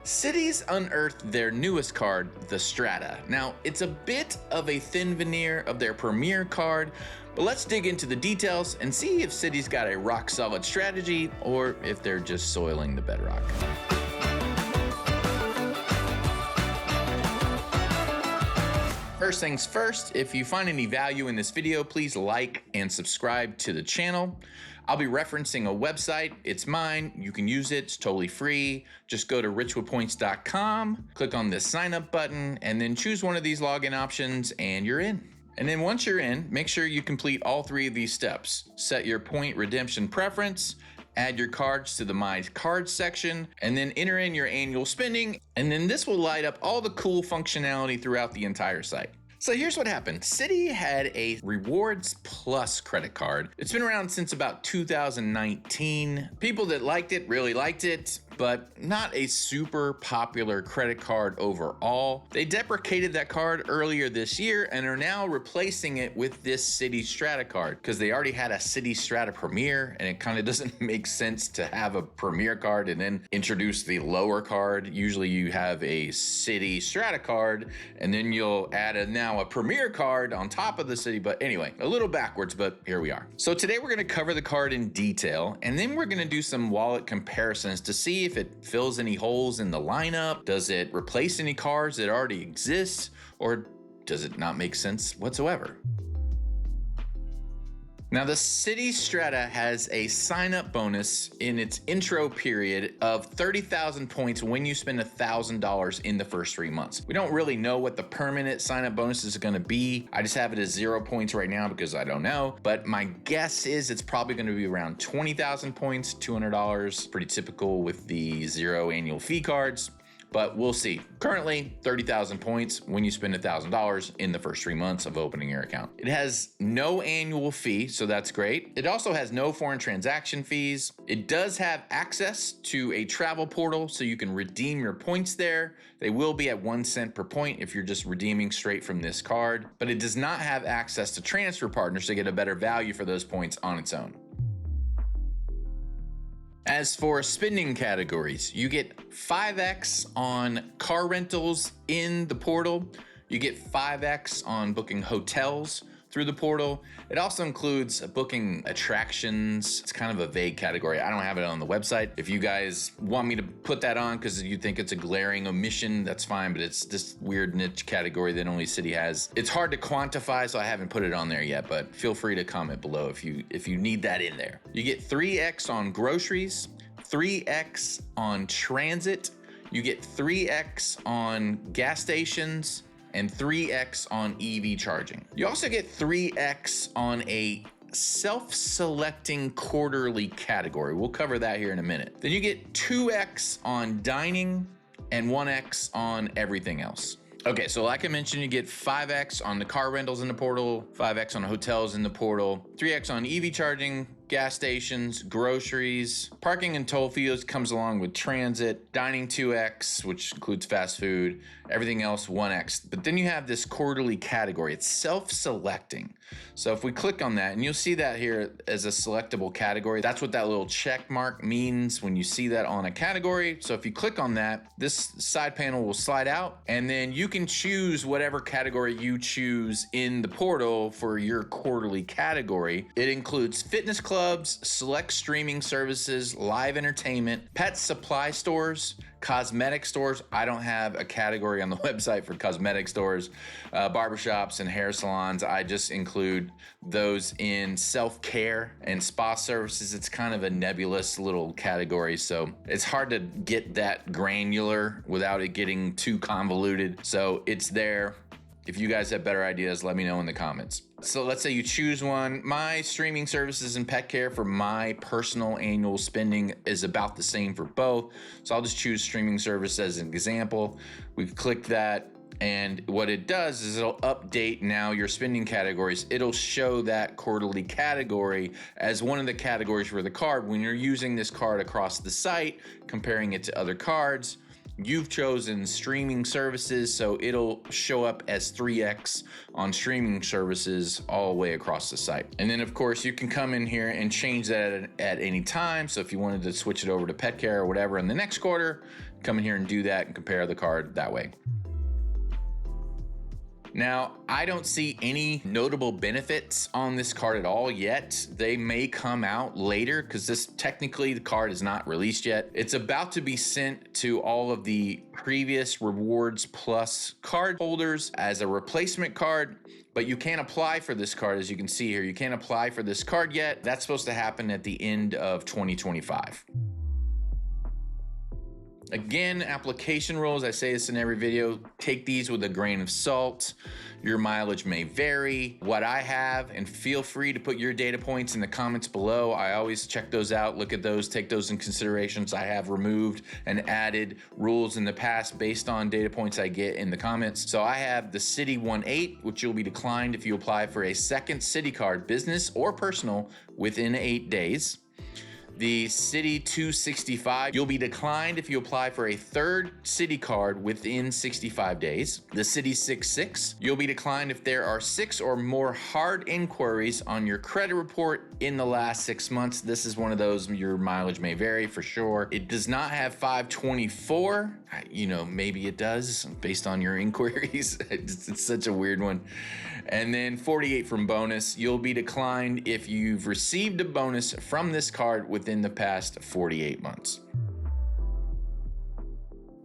Citi's unearthed their newest card, the Strata. Now, it's a bit of a thin veneer of their premier card, but let's dig into the details and see if Citi's got a rock-solid strategy or if they're just soiling the bedrock. First things first, if you find any value in this video, please like and subscribe to the channel. I'll be referencing a website. It's mine. You can use it. It's totally free. Just go to richwithpoints.com, click on this sign up button, and then choose one of these login options and you're in. And then once you're in, make sure you complete all three of these steps. Set your point redemption preference, add your cards to the My Cards section, and then enter in your annual spending. And then this will light up all the cool functionality throughout the entire site. So here's what happened. Citi had a Rewards Plus credit card. It's been around since about 2019. People that liked it really liked it, but not a super popular credit card overall. They deprecated that card earlier this year and are now replacing it with this Citi Strata card because they already had a Citi Strata Premier, and it kind of doesn't make sense to have a Premier card and then introduce the lower card. Usually you have a Citi Strata card and then you'll add a Premier card on top of the Citi, but anyway, a little backwards, but here we are. So today we're gonna cover the card in detail, and then we're gonna do some wallet comparisons to see if it fills any holes in the lineup. Does it replace any cards that already exist, or does it not make sense whatsoever? Now, the Citi Strata has a sign-up bonus in its intro period of 30,000 points when you spend $1,000 in the first 3 months. We don't really know what the permanent sign-up bonus is going to be. I just have it as 0 points right now because I don't know. But my guess is it's probably going to be around 20,000 points, $200. Pretty typical with the 0 annual fee cards. But we'll see. Currently, 30,000 points when you spend $1,000 in the first 3 months of opening your account. It has no annual fee, so that's great. It also has no foreign transaction fees. It does have access to a travel portal, so you can redeem your points there. They will be at 1 cent per point if you're just redeeming straight from this card, but it does not have access to transfer partners to get a better value for those points on its own. As for spending categories, you get 5x on car rentals in the portal. You get 5x on booking hotels through the portal. It also includes booking attractions. It's kind of a vague category. I don't have it on the website. If you guys want me to put that on because you think it's a glaring omission, that's fine, but it's this weird niche category that only Citi has. It's hard to quantify, so I haven't put it on there yet, but feel free to comment below if you need that in there. You get 3x on groceries, 3x on transit, you get 3x on gas stations, and 3x on EV charging. You also get 3x on a self-selecting quarterly category. We'll cover that here in a minute. Then you get 2x on dining and 1x on everything else. Okay, so like I mentioned, you get 5x on the car rentals in the portal, 5x on hotels in the portal, 3x on EV charging, gas stations, groceries, parking and toll fees comes along with transit, dining 2x, which includes fast food, everything else 1x. But then you have this quarterly category. It's self-selecting. So if we click on that, and you'll see that here as a selectable category, that's what that little check mark means when you see that on a category. So if you click on that, this side panel will slide out, and then you can choose whatever category you choose in the portal for your quarterly category. It includes fitness clubs, select streaming services, live entertainment, pet supply stores, cosmetic stores. I don't have a category on the website for cosmetic stores, barbershops and hair salons. I just include those in self-care and spa services. It's kind of a nebulous little category, so it's hard to get that granular without it getting too convoluted. So it's there. If you guys have better ideas, let me know in the comments. So let's say you choose one. My streaming services and pet care for my personal annual spending is about the same for both. So I'll just choose streaming service as an example. We click that, and what it does is it'll update now your spending categories. It'll show that quarterly category as one of the categories for the card. When you're using this card across the site, comparing it to other cards, you've chosen streaming services, so it'll show up as 3x on streaming services all the way across the site. And then of course you can come in here and change that at any time. So if you wanted to switch it over to pet care or whatever in the next quarter, come in here and do that and compare the card that way. Now, I don't see any notable benefits on this card at all yet. They may come out later because technically the card is not released yet. It's about to be sent to all of the previous Rewards Plus card holders as a replacement card, but you can't apply for this card. As you can see here, you can't apply for this card yet. That's supposed to happen at the end of 2025. Again, application rules, I say this in every video, take these with a grain of salt. Your mileage may vary. What I have, and feel free to put your data points in the comments below. I always check those out, look at those, take those in considerations. I have removed and added rules in the past based on data points I get in the comments. So I have the Citi 18, which you'll be declined if you apply for a second Citi card, business or personal, within 8 days. The Citi 265, you'll be declined if you apply for a third Citi card within 65 days. The Citi 66, you'll be declined if there are 6 or more hard inquiries on your credit report in the last 6 months. This is one of those, your mileage may vary for sure. It does not have 524. Maybe it does based on your inquiries. It's such a weird one. And then 48 from bonus, you'll be declined if you've received a bonus from this card within the past 48 months.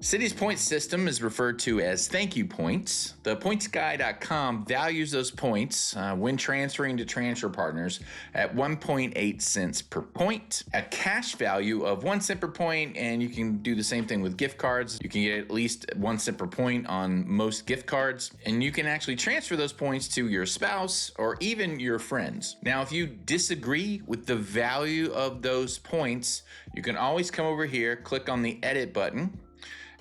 Citi's point system is referred to as ThankYou points. The pointsguy.com values those points when transferring to transfer partners at 1.8 cents per point, a cash value of 1 cent per point, and you can do the same thing with gift cards. You can get at least 1 cent per point on most gift cards, and you can actually transfer those points to your spouse or even your friends. Now, if you disagree with the value of those points, you can always come over here, click on the edit button,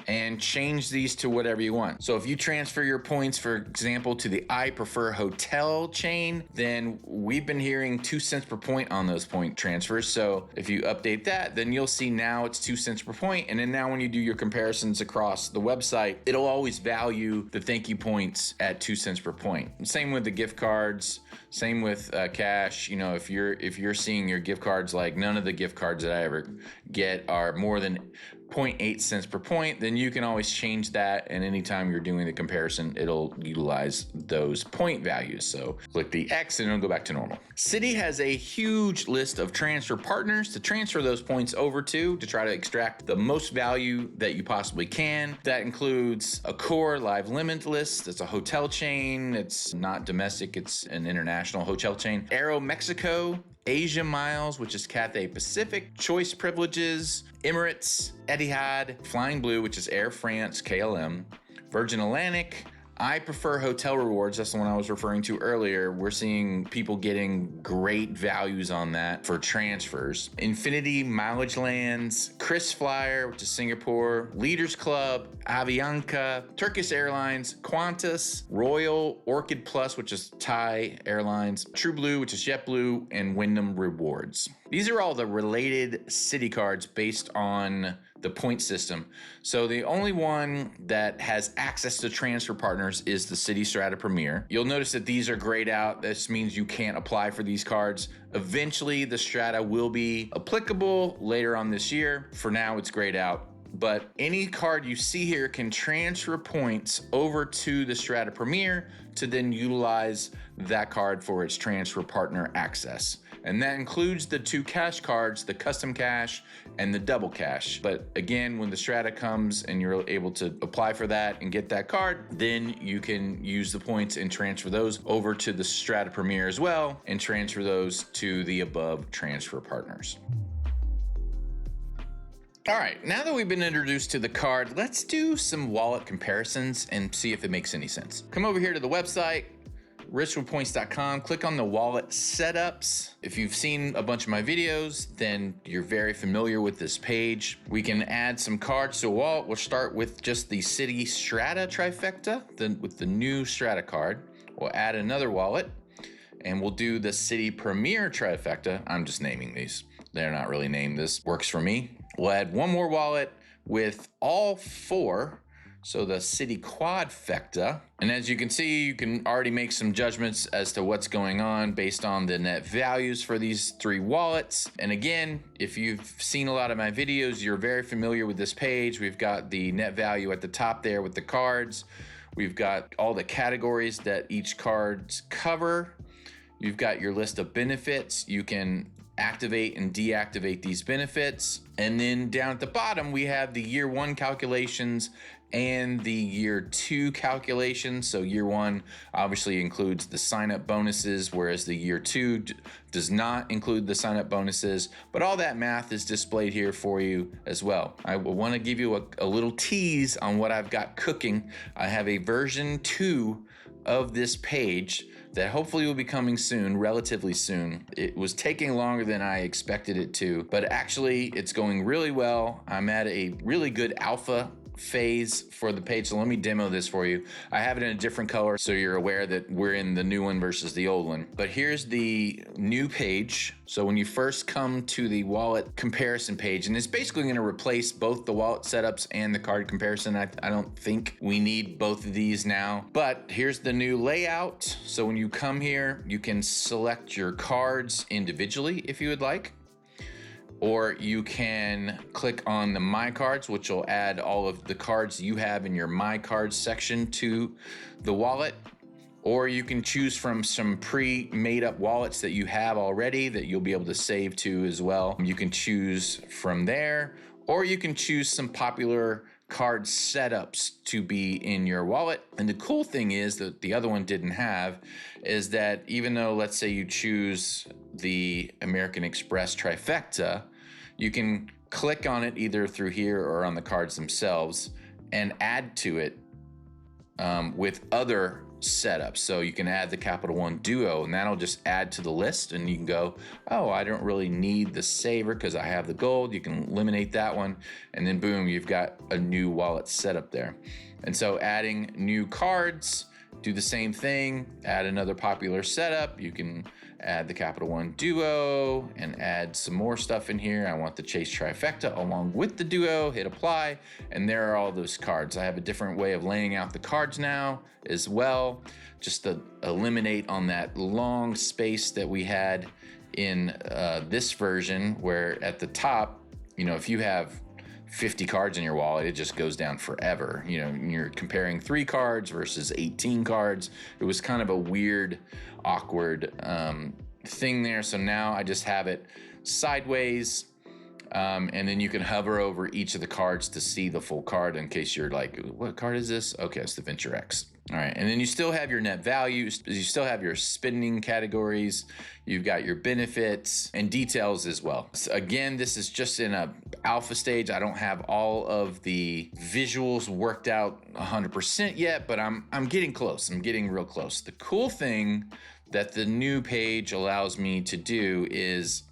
and change these to whatever you want. So if you transfer your points, for example, to the I Prefer Hotel chain, then we've been hearing 2 cents per point on those point transfers. So if you update that, then you'll see now it's 2 cents per point. And then now when you do your comparisons across the website, it'll always value the ThankYou points at 2 cents per point. Same with the gift cards, same with cash. If you're seeing your gift cards, like none of the gift cards that I ever get are more than 0.8 cents per point, then you can always change that, and anytime you're doing the comparison, it'll utilize those point values. So click the X and it'll go back to normal. Citi has a huge list of transfer partners to transfer those points over to try to extract the most value that you possibly can. That includes Accor Live Limit List. It's a hotel chain. It's not domestic, it's an international hotel chain. Aero Mexico, Asia Miles, which is Cathay Pacific, Choice Privileges, Emirates, Etihad, Flying Blue, which is Air France, KLM, Virgin Atlantic, I Prefer Hotel Rewards. That's the one I was referring to earlier. We're seeing people getting great values on that for transfers. Infinity Mileage Lands, Chris Flyer, which is Singapore, Leaders Club, Avianca, Turkish Airlines, Qantas, Royal, Orchid Plus, which is Thai Airlines, True Blue, which is JetBlue, and Wyndham Rewards. These are all the related Citi cards based on the point system. So the only one that has access to transfer partners is the Citi Strata Premier. You'll notice that these are grayed out. This means you can't apply for these cards. Eventually, the Strata will be applicable later on this year. For now, it's grayed out. But any card you see here can transfer points over to the Strata Premier to then utilize that card for its transfer partner access. And that includes the 2 cash cards, the custom cash and the double cash. But again, when the Strata comes and you're able to apply for that and get that card, then you can use the points and transfer those over to the Strata Premier as well and transfer those to the above transfer partners. All right, now that we've been introduced to the card, let's do some wallet comparisons and see if it makes any sense. Come over here to the website, richwithpoints.com, click on the wallet setups. If you've seen a bunch of my videos, then you're very familiar with this page. We can add some cards to a wallet. We'll start with just the Citi Strata trifecta, then with the new Strata card. We'll add another wallet and we'll do the Citi Premier trifecta. I'm just naming these. They're not really named. This works for me. We'll add one more wallet with all 4 So the Citi trifecta. And as you can see, you can already make some judgments as to what's going on based on the net values for these three wallets. And again, if you've seen a lot of my videos, you're very familiar with this page. We've got the net value at the top there with the cards. We've got all the categories that each cards cover. You've got your list of benefits. You can activate and deactivate these benefits. And then down at the bottom, we have the year one calculations and the year two calculations. So year one obviously includes the sign-up bonuses, whereas the year two does not include the sign-up bonuses, but all that math is displayed here for you as well. I want to give you a little tease on what I've got cooking. I have a version 2 of this page that hopefully will be coming soon, relatively soon. It was taking longer than I expected it to, but actually it's going really well. I'm at a really good alpha phase for the page. So let me demo this for you. I have it in a different color so you're aware that we're in the new one versus the old one. But here's the new page. So when you first come to the wallet comparison page, and it's basically going to replace both the wallet setups and the card comparison. I don't think we need both of these now, but here's the new layout. So when you come here, you can select your cards individually if you would like. Or you can click on the My Cards, which will add all of the cards you have in your My Cards section to the wallet. Or you can choose from some pre-made up wallets that you have already that you'll be able to save to as well. You can choose from there, or you can choose some popular card setups to be in your wallet. And the cool thing is that the other one didn't have is that even though, let's say you choose the American Express trifecta, you can click on it either through here or on the cards themselves and add to it with other setups. So you can add the Capital One Duo, and that'll just add to the list, and you can go, oh, I don't really need the saver because I have the gold. You can eliminate that one, and then boom, you've got a new wallet setup there. And so adding new cards, do the same thing, add another popular setup. You can add the Capital One Duo and add some more stuff in here. I want the Chase Trifecta along with the Duo, hit apply, and there are all those cards. I have a different way of laying out the cards now as well, just to eliminate on that long space that we had in this version, where at the top, you know, if you have 50 cards in your wallet, it just goes down forever. You know, you're comparing 3 cards versus 18 cards. It was kind of a weird, awkward thing there. So now I just have it sideways, and then you can hover over each of the cards to see the full card in case you're like, what card is this? Okay, it's the Venture X. All right, and then you still have your net values, you still have your spending categories, you've got your benefits and details as well. So again, this is just in a alpha stage. I don't have all of the visuals worked out 100% yet, but I'm getting close. I'm getting real close. The cool thing that the new page allows me to do is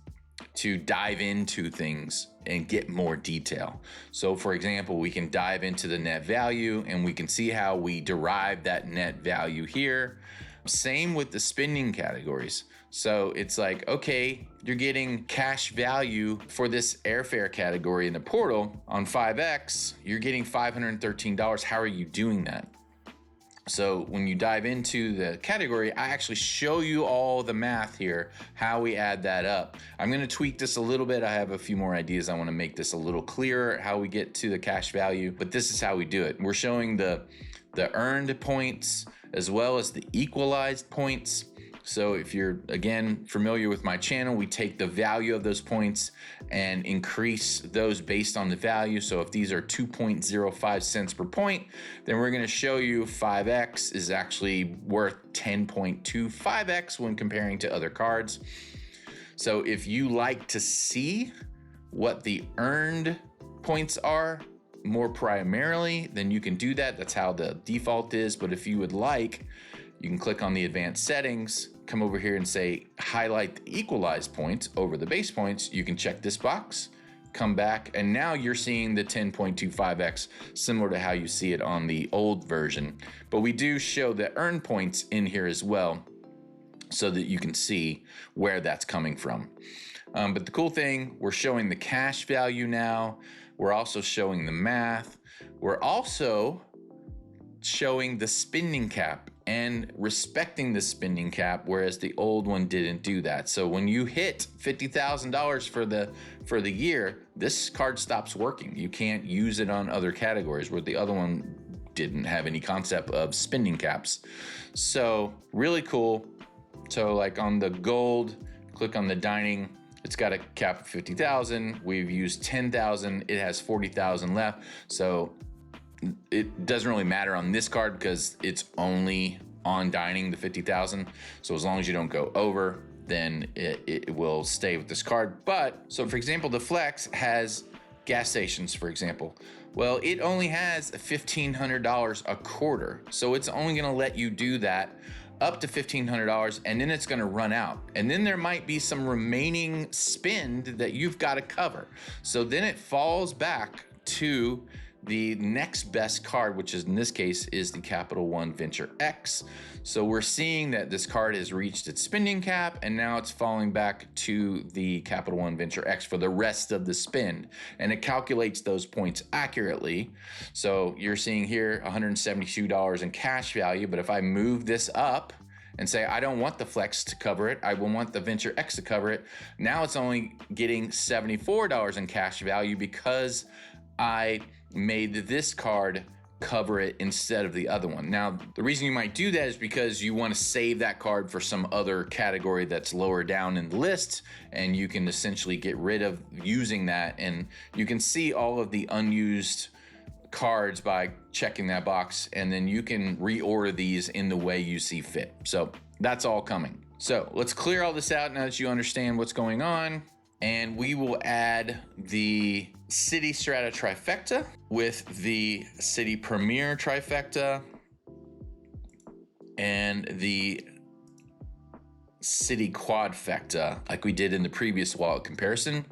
to dive into things and get more detail. So for example, we can dive into the net value and we can see how we derive that net value here. Same with the spending categories. So it's like, okay, you're getting cash value for this airfare category in the portal on 5X, you're getting $513. How are you doing that? So when you dive into the category, I actually show you all the math here, how we add that up. I'm going to tweak this a little bit. I have a few more ideas. I want to make this a little clearer, how we get to the cash value, but this is how we do it. We're showing the earned points as well as the equalized points. So if you're, again, familiar with my channel, we take the value of those points and increase those based on the value. So if these are 2.05 cents per point, then we're going to show you 5X is actually worth 10.25X when comparing to other cards. So if you like to see what the earned points are more primarily, then you can do that. That's how the default is. But if you would like, you can click on the advanced settings, come over here and say highlight the equalized points over the base points. You can check this box, come back, and now you're seeing the 10.25x, similar to how you see it on the old version. But we do show the earned points in here as well, so that you can see where that's coming from. But the cool thing, we're showing the cash value now. We're also showing the math. We're also showing the spending cap and respecting the spending cap, whereas the old one didn't do that. So when you hit $50,000 for the year, this card stops working. You can't use it on other categories, where the other one didn't have any concept of spending caps. So really cool. So like on the gold, click on the dining, it's got a cap of 50,000. We've used 10,000. It has 40,000 left. So it doesn't really matter on this card because it's only on dining, the 50,000. So as long as you don't go over, then it will stay with this card. But so for example, the Flex has gas stations, for example. Well, it only has $1,500 a quarter. So it's only gonna let you do that up to $1,500, and then it's gonna run out. And then there might be some remaining spend that you've gotta cover. So then it falls back to the next best card, which is in this case is the Capital One Venture X. So we're seeing that this card has reached its spending cap, and now it's falling back to the Capital One Venture X for the rest of the spend. And it calculates those points accurately. So you're seeing here $172 in cash value, but if I move this up and say, I don't want the Flex to cover it, I will want the Venture X to cover it, now it's only getting $74 in cash value because I made this card cover it instead of the other one. Now, the reason you might do that is because you want to save that card for some other category that's lower down in the list, and you can essentially get rid of using that, and you can see all of the unused cards by checking that box, and then you can reorder these in the way you see fit. So that's all coming. So let's clear all this out now that you understand what's going on. And we will add the Citi Strata trifecta with the Citi Premier trifecta and the Citi quadfecta like we did in the previous wallet comparison.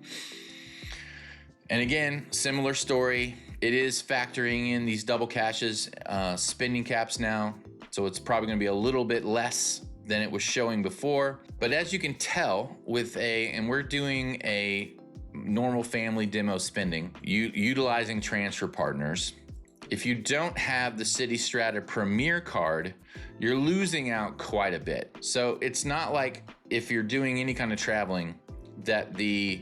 And again, similar story. It is factoring in these double cashes, spending caps now. So it's probably gonna be a little bit less than it was showing before. But as you can tell and we're doing a normal family demo spending, utilizing transfer partners. If you don't have the Citi Strata Premier card, you're losing out quite a bit. So it's not like if you're doing any kind of traveling that the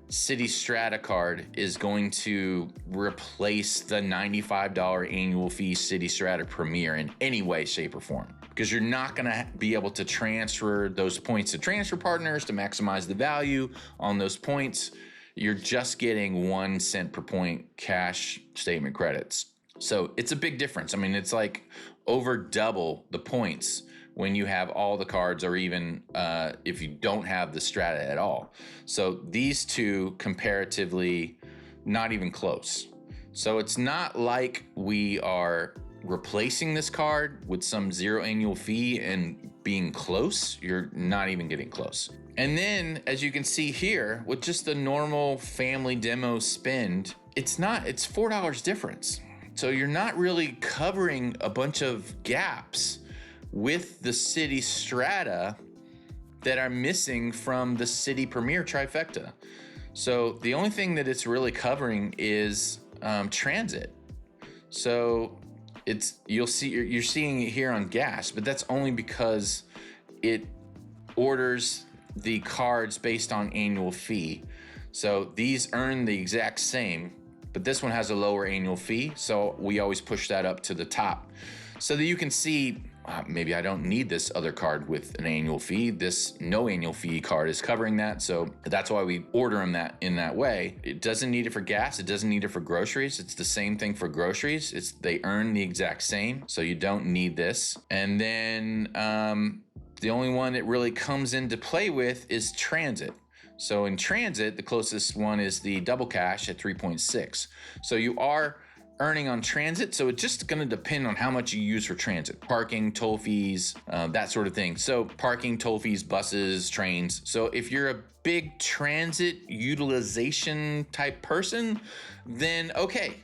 Citi Strata card is going to replace the $95 annual fee Citi Strata Premier in any way, shape, or form. Because you're not gonna be able to transfer those points to transfer partners to maximize the value on those points. You're just getting 1 cent per point cash statement credits. So it's a big difference. I mean, it's like over double the points when you have all the cards, or even if you don't have the Strata at all. So these two comparatively, not even close. So it's not like we are replacing this card with some zero annual fee and being close. You're not even getting close. And then as you can see here, with just the normal family demo spend, it's $4 difference. So you're not really covering a bunch of gaps with the Citi Strata that are missing from the Citi Premier trifecta. So the only thing that it's really covering is transit. So you're seeing it here on gas, but that's only because it orders the cards based on annual fee. So these earn the exact same, but this one has a lower annual fee. So we always push that up to the top so that you can see, maybe I don't need this other card with an annual fee. This no annual fee card is covering that. So that's why we order them in that way. It doesn't need it for gas. It doesn't need it for groceries. It's the same thing for groceries. They earn the exact same. So you don't need this. And then the only one that really comes into play with is transit. So in transit, the closest one is the double cash at 3.6. So you are earning on transit, so it's just going to depend on how much you use for transit, parking, toll fees, that sort of thing. So parking, toll fees, buses, trains. So if you're a big transit utilization type person, then okay,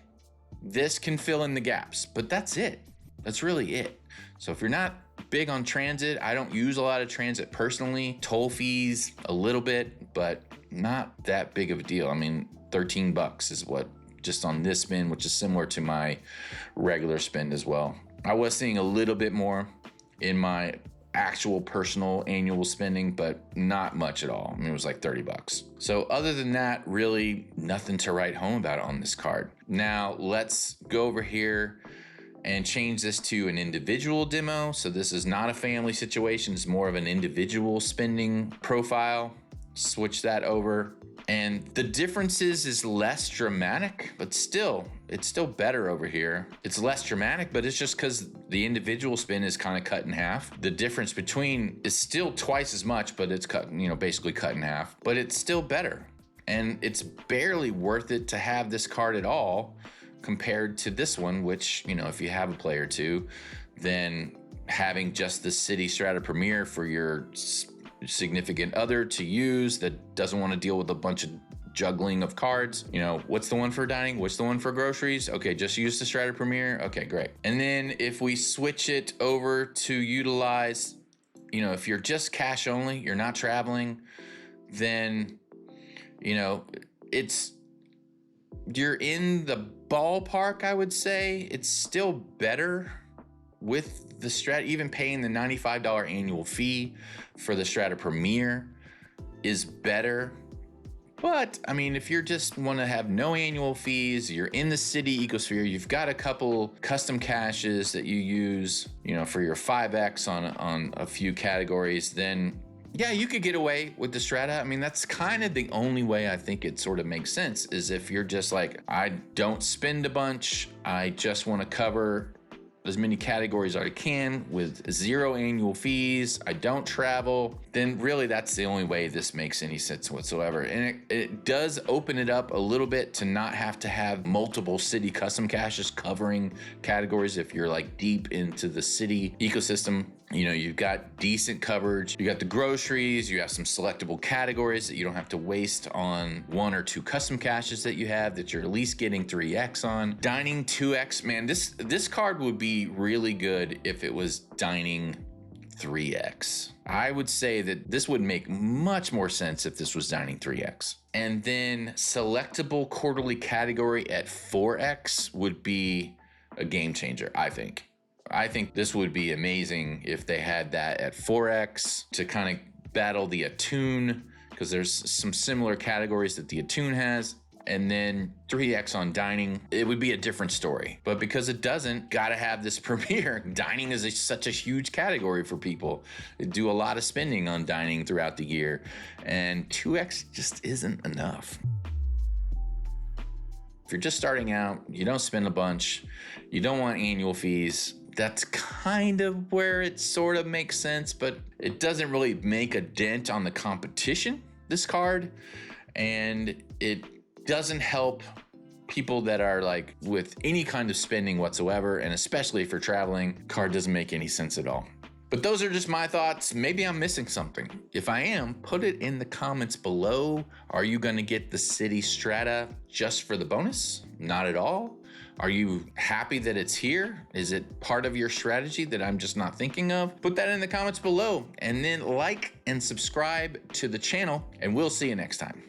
this can fill in the gaps, but that's it. That's really it. So if you're not big on transit, I don't use a lot of transit personally. Toll fees a little bit, but not that big of a deal. I mean, $13 is what just on this spin, which is similar to my regular spend as well. I was seeing a little bit more in my actual personal annual spending, but not much at all. I mean, it was like $30. So other than that, really nothing to write home about on this card. Now let's go over here and change this to an individual demo. So this is not a family situation. It's more of an individual spending profile. Switch that over. And the differences is less dramatic, but still, it's still better over here. It's less dramatic, but it's just because the individual spin is kind of cut in half. The difference between is still twice as much, but it's cut, basically cut in half, but it's still better. And it's barely worth it to have this card at all compared to this one, which, if you have a play or two, then having just the Citi Strata Premier for your significant other to use that doesn't want to deal with a bunch of juggling of cards. What's the one for dining? What's the one for groceries? Okay, just use the Strata Premier. Okay, great. And then if we switch it over to utilize, if you're just cash only, you're not traveling, then, you're in the ballpark, I would say. It's still better with the Strata. Even paying the $95 annual fee for the Strata Premier is better. But I mean, if you just want to have no annual fees, you're in the city ecosphere, you've got a couple custom caches that you use, for your 5X on a few categories, then yeah, you could get away with the Strata. I mean, that's kind of the only way I think it sort of makes sense, is if you're just like, I don't spend a bunch, I just want to cover as many categories as I can with 0 annual fees, I don't travel, then really that's the only way this makes any sense whatsoever. And it does open it up a little bit to not have to have multiple city custom caches covering categories if you're like deep into the city ecosystem. You've got decent coverage, you got the groceries, you have some selectable categories that you don't have to waste on 1 or 2 custom caches that you have that you're at least getting 3X on. Dining 2X, man, this card would be really good if it was dining 3X. I would say that this would make much more sense if this was dining 3X. And then selectable quarterly category at 4X would be a game changer, I think. I think this would be amazing if they had that at 4X to kind of battle the Attune, because there's some similar categories that the Attune has. And then 3X on dining, it would be a different story. But because it doesn't, gotta have this Premier. Dining is such a huge category for people. They do a lot of spending on dining throughout the year, and 2X just isn't enough. If you're just starting out, you don't spend a bunch, you don't want annual fees, that's kind of where it sort of makes sense, but it doesn't really make a dent on the competition, this card, and it doesn't help people that are like with any kind of spending whatsoever, and especially if you're traveling, card doesn't make any sense at all. But those are just my thoughts. Maybe I'm missing something. If I am, put it in the comments below. Are you gonna get the Citi Strata just for the bonus? Not at all. Are you happy that it's here? Is it part of your strategy that I'm just not thinking of? Put that in the comments below, and then like and subscribe to the channel, and we'll see you next time.